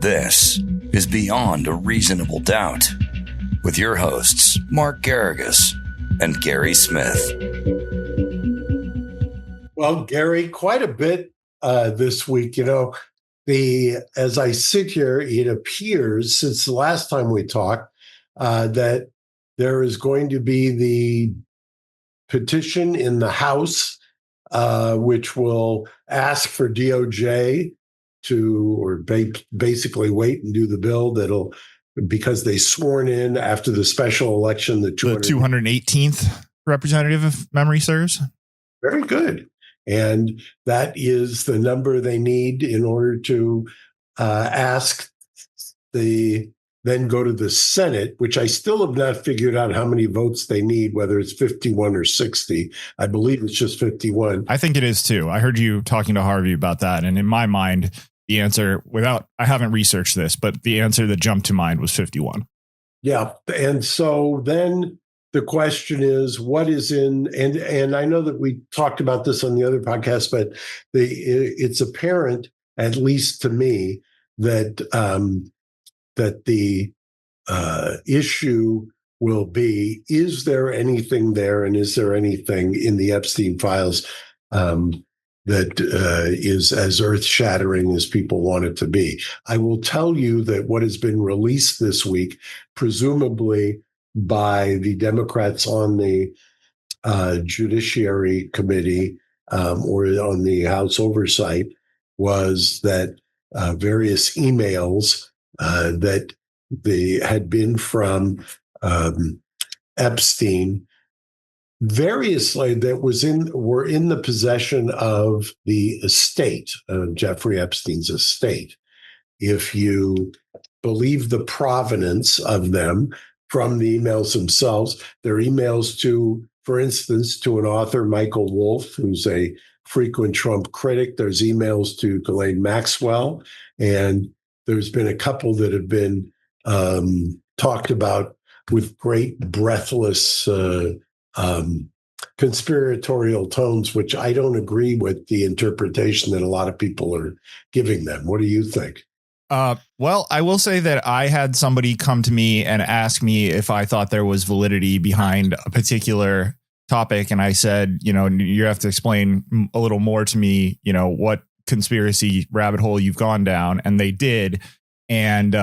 This is Beyond a Reasonable Doubt with your hosts, Mark Garrigus and Gary Smith. Well, Gary, quite a bit this week. As I sit here, it appears since the last time we talked that there is going to be the petition in the House, which will ask for DOJ to basically wait and do the bill because they sworn in after the special election, the 218th representative, if memory serves. Very good. And that is the number they need in order to then go to the Senate, which I still have not figured out how many votes they need, whether it's 51 or 60. I believe it's just 51. I think it is too. I heard you talking to Harvey about that. And in my mind, the answer I haven't researched this, but the answer that jumped to mind was 51. Yeah. And so then the question is, what is in, and I know that we talked about this on the other podcast, but it's apparent, at least to me, that the issue will be, is there anything there, and is there anything in the Epstein files that is as earth-shattering as people want it to be? I will tell you that what has been released this week, presumably by the Democrats on the Judiciary Committee or on the House Oversight, was that various emails that had been from Epstein, variously that were in the possession of the estate of Jeffrey Epstein's estate. If you believe the provenance of them from the emails themselves, they're emails to, for instance, to an author, Michael Wolff, who's a frequent Trump critic. There's emails to Ghislaine Maxwell, and there's been a couple that have been talked about with great breathless conspiratorial tones, which I don't agree with the interpretation that a lot of people are giving them. What do you think? Well, I will say that I had somebody come to me and ask me if I thought there was validity behind a particular topic. And I said, you have to explain a little more to me, what conspiracy rabbit hole you've gone down. And they did. And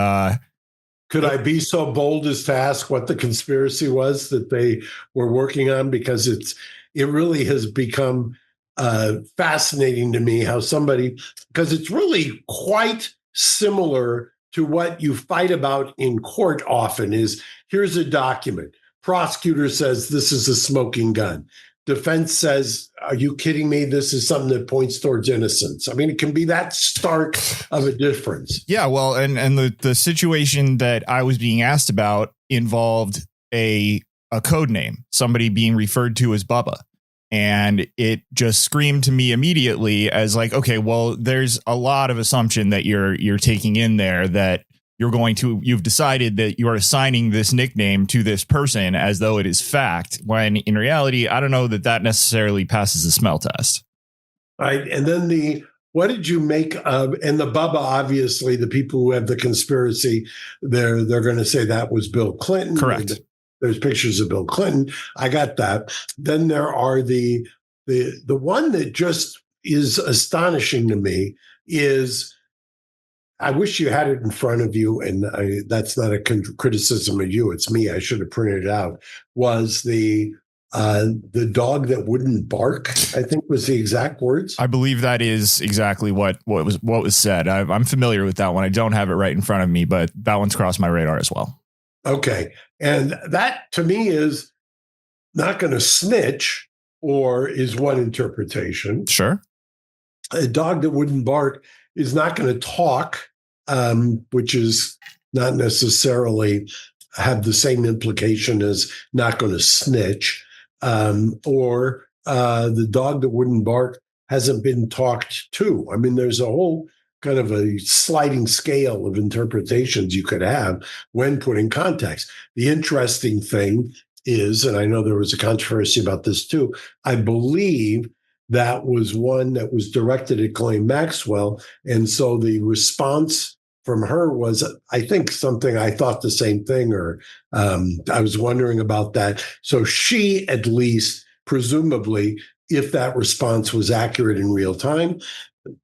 could I be so bold as to ask what the conspiracy was that they were working on? Because it really has become fascinating to me how because it's really quite similar to what you fight about in court often is, here's a document. Prosecutor says this is a smoking gun. Defense says, are you kidding me? This is something that points towards innocence. I mean, it can be that stark of a difference. Yeah, well, and the situation that I was being asked about involved a code name, somebody being referred to as Bubba. And it just screamed to me immediately as like, okay, well, there's a lot of assumption that you're taking in there, that you've decided that you are assigning this nickname to this person as though it is fact, when in reality, I don't know that necessarily passes the smell test. Right. And then what did you make of, and the Bubba, obviously, the people who have the conspiracy, they're going to say that was Bill Clinton. Correct. There's pictures of Bill Clinton. I got that. Then there are the one that just is astonishing to me is, I wish you had it in front of you, and that's not a criticism of you. It's me. I should have printed it out. Was the dog that wouldn't bark, I think was the exact words. I believe that is exactly what was said. I'm familiar with that one. I don't have it right in front of me, but that one's crossed my radar as well. Okay. And that to me is not going to snitch, or is one interpretation. Sure. A dog that wouldn't bark is not going to talk, which is not necessarily have the same implication as not going to snitch. Or the dog that wouldn't bark hasn't been talked to. I mean, there's a whole kind of a sliding scale of interpretations you could have when put in context. The interesting thing is, and I know there was a controversy about this too, I believe that was one that was directed at Ghislaine Maxwell. And so the response from her was, I think, something I thought the same thing, or I was wondering about that. So she, at least, presumably, if that response was accurate in real time,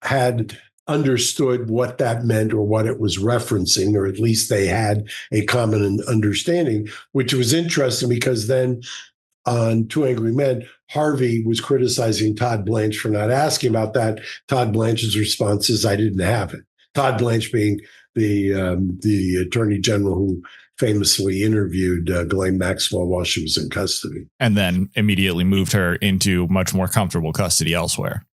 had understood what that meant or what it was referencing, or at least they had a common understanding, which was interesting because then on Two Angry Men, Harvey was criticizing Todd Blanche for not asking about that. Todd Blanche's response is, I didn't have it. Todd Blanche being the attorney general who famously interviewed Ghislaine Maxwell while she was in custody. And then immediately moved her into much more comfortable custody elsewhere.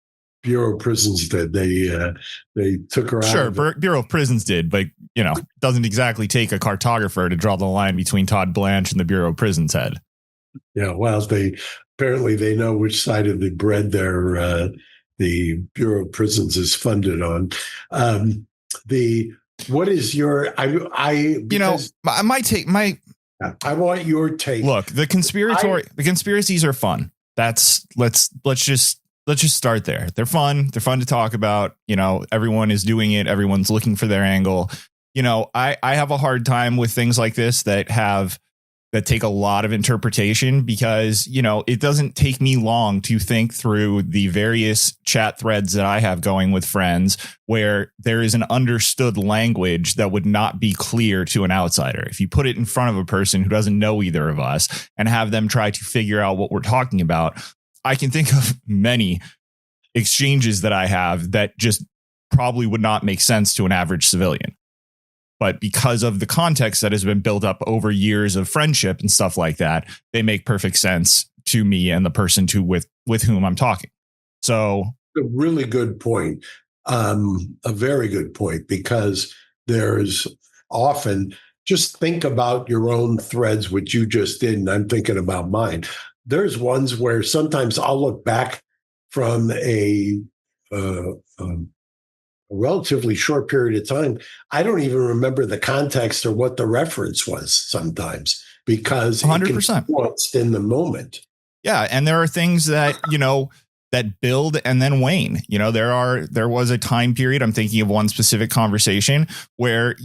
Bureau of Prisons did. They took her out. Sure, Bureau of Prisons did, but doesn't exactly take a cartographer to draw the line between Todd Blanche and the Bureau of Prisons head. Yeah, well, they know which side of the bread the Bureau of Prisons is funded on. What is your my take? I want your take. Look, the conspiracies are fun. Let's just start there. They're fun. They're fun to talk about. Everyone is doing it. Everyone's looking for their angle. I have a hard time with things like this that take a lot of interpretation because, it doesn't take me long to think through the various chat threads that I have going with friends where there is an understood language that would not be clear to an outsider. If you put it in front of a person who doesn't know either of us and have them try to figure out what we're talking about, I can think of many exchanges that I have that just probably would not make sense to an average civilian. But because of the context that has been built up over years of friendship and stuff like that, they make perfect sense to me and the person with whom I'm talking. So a really good point, a very good point, because there's often, just think about your own threads, which you just did, and I'm thinking about mine. There's ones where sometimes I'll look back from a relatively short period of time. I don't even remember the context or what the reference was sometimes because 100% what's in the moment. Yeah. And there are things that, that build and then wane. There was a time period. I'm thinking of one specific conversation where,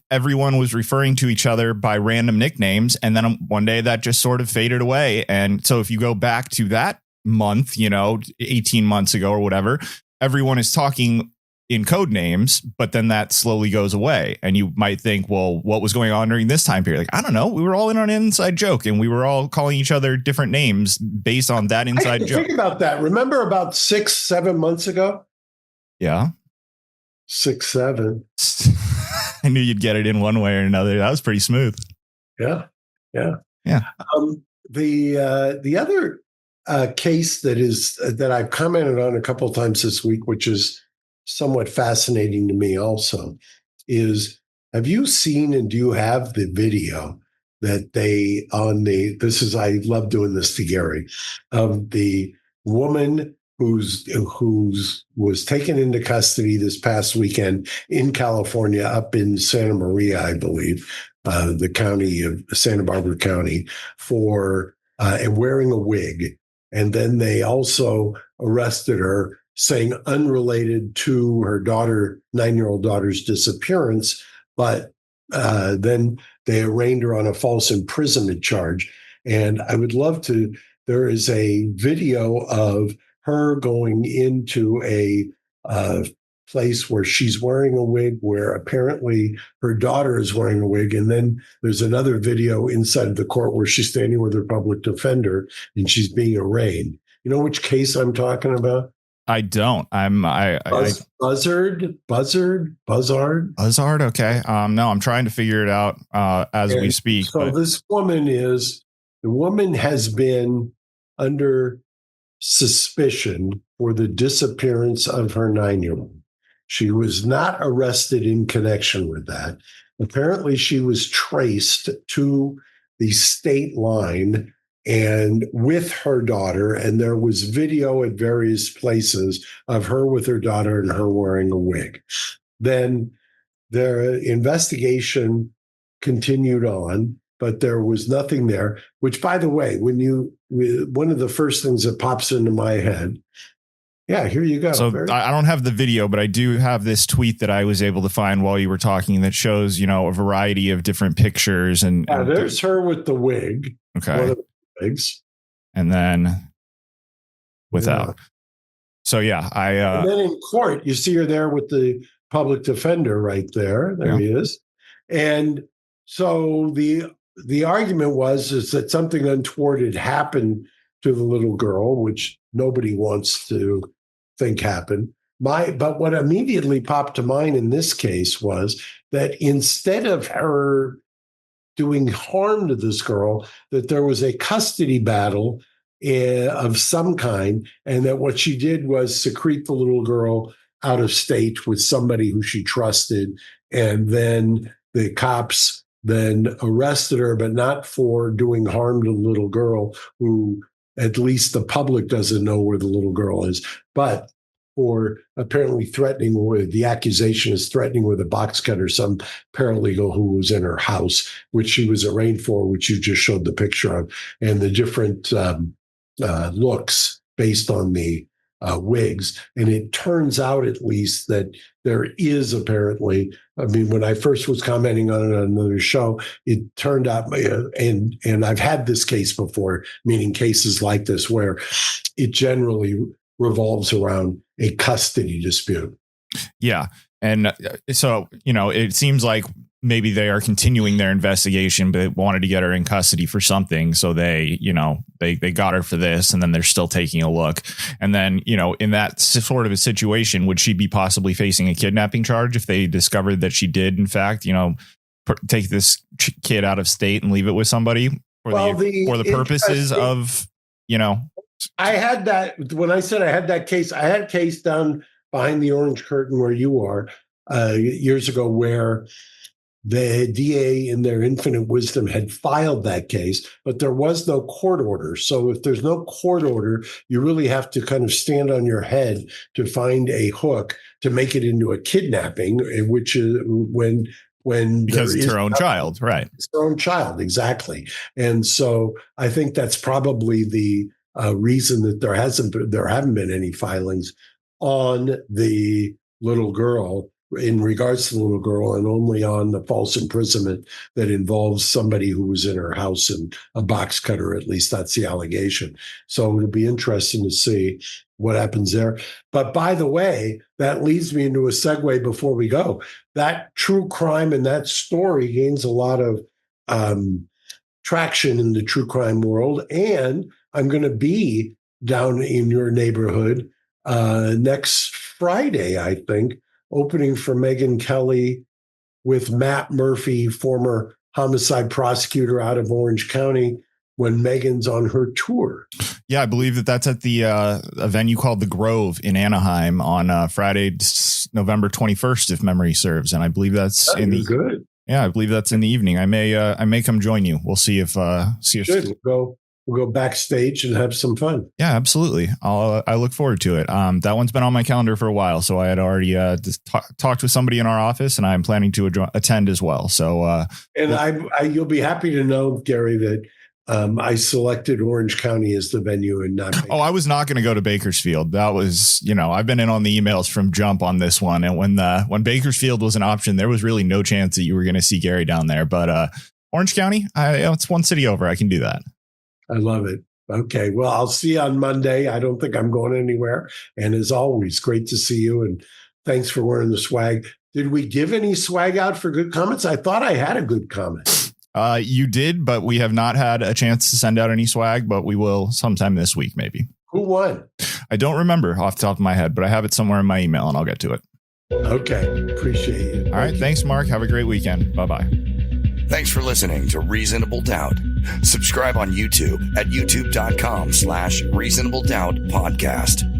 everyone was referring to each other by random nicknames. And then one day that just sort of faded away. And so if you go back to that month, 18 months ago or whatever, everyone is talking in code names, but then that slowly goes away. And you might think, well, what was going on during this time period? Like, I don't know. We were all in on an inside joke and we were all calling each other different names based on that inside joke. Think about that. Remember about 6-7 months ago? Yeah. 6-7. I knew you'd get it in one way or another. That was pretty smooth. Yeah. The other case that I've commented on a couple of times this week, which is somewhat fascinating to me also, is, have you seen and do you have the video that I love doing this to Gary, of the woman who's was taken into custody this past weekend in California, up in Santa Maria, I believe, the county of Santa Barbara County, for wearing a wig. And then they also arrested her, saying unrelated to her 9-year-old daughter's disappearance, but then they arraigned her on a false imprisonment charge. And I would love to, there is a video of her going into a place where she's wearing a wig, where apparently her daughter is wearing a wig. And then there's another video inside of the court where she's standing with her public defender and she's being arraigned. You know which case I'm talking about? I don't. Buzzard. Okay. No, I'm trying to figure it out as we speak. So this woman has been under suspicion for the disappearance of her 9-year-old. She was not arrested in connection with that. Apparently, she was traced to the state line and with her daughter, and there was video at various places of her with her daughter and her wearing a wig. Then their investigation continued on, but there was nothing there, which, by the way, one of the first things that pops into my head Yeah, here you go. So I don't have the video, but I do have this tweet that I was able to find while you were talking that shows, a variety of different pictures. And there's her with the wig. Okay. One of the wigs. And then without. Yeah. So, yeah, and then in court, you see her there with the public defender right there. There he is. And so the argument is that something untoward had happened to the little girl, which nobody wants to think happened. But what immediately popped to mind in this case was that instead of her doing harm to this girl, that there was a custody battle of some kind, and that what she did was secrete the little girl out of state with somebody who she trusted, and then the cops then arrested her, but not for doing harm to the little girl, who at least the public doesn't know where the little girl is, but for apparently threatening with the accusation is threatening with a box cutter some paralegal who was in her house, which she was arraigned for, which you just showed the picture of, and the different looks based on the wigs. And it turns out, at least, that there is apparently, when I first was commenting on it on another show, it turned out, and I've had this case before, meaning cases like this, where it generally revolves around a custody dispute. Yeah. And so, it seems like maybe they are continuing their investigation, but wanted to get her in custody for something. So they got her for this, and then they're still taking a look. And then, in that sort of a situation, would she be possibly facing a kidnapping charge if they discovered that she did, in fact, take this kid out of state and leave it with somebody for the purposes of, I had that when I said I had that case. I had a case down behind the orange curtain where you are years ago, where the DA, in their infinite wisdom, had filed that case, but there was no court order. So if there's no court order, you really have to kind of stand on your head to find a hook to make it into a kidnapping, which is when because it's her own child, right? It's her own child, exactly. And so I think that's probably the reason that there haven't been any filings on the little girl in regards to the little girl, and only on the false imprisonment that involves somebody who was in her house and a box cutter. At least that's the allegation. So it'll be interesting to see what happens there. But by the way, that leads me into a segue before we go. That true crime and that story gains a lot of traction in the true crime world. And I'm going to be down in your neighborhood next Friday, I think, opening for Megyn Kelly with Matt Murphy, former homicide prosecutor out of Orange County, when Megyn's on her tour. Yeah, I believe that's at the a venue called The Grove in Anaheim on Friday, November 21st, if memory serves. And I believe that's good. Yeah, I believe that's in the evening. I may come join you. We'll see if good. We'll go backstage and have some fun. Yeah, absolutely. I look forward to it. That one's been on my calendar for a while, so I had already talked with somebody in our office, and I'm planning to attend as well. So, you'll be happy to know, Gary, that I selected Orange County as the venue and not. Oh, I was not going to go to Bakersfield. That was, I've been in on the emails from jump on this one, and when Bakersfield was an option, there was really no chance that you were going to see Gary down there. But Orange County, it's one city over. I can do that. I love it. Okay. Well, I'll see you on Monday. I don't think I'm going anywhere. And as always, great to see you. And thanks for wearing the swag. Did we give any swag out for good comments? I thought I had a good comment. You did, but we have not had a chance to send out any swag, but we will sometime this week, maybe. Who won? I don't remember off the top of my head, but I have it somewhere in my email and I'll get to it. Okay. Appreciate it. All right. Thanks, Mark. Have a great weekend. Bye-bye. Thanks for listening to Reasonable Doubt. Subscribe on YouTube at youtube.com/Reasonable Doubt Podcast.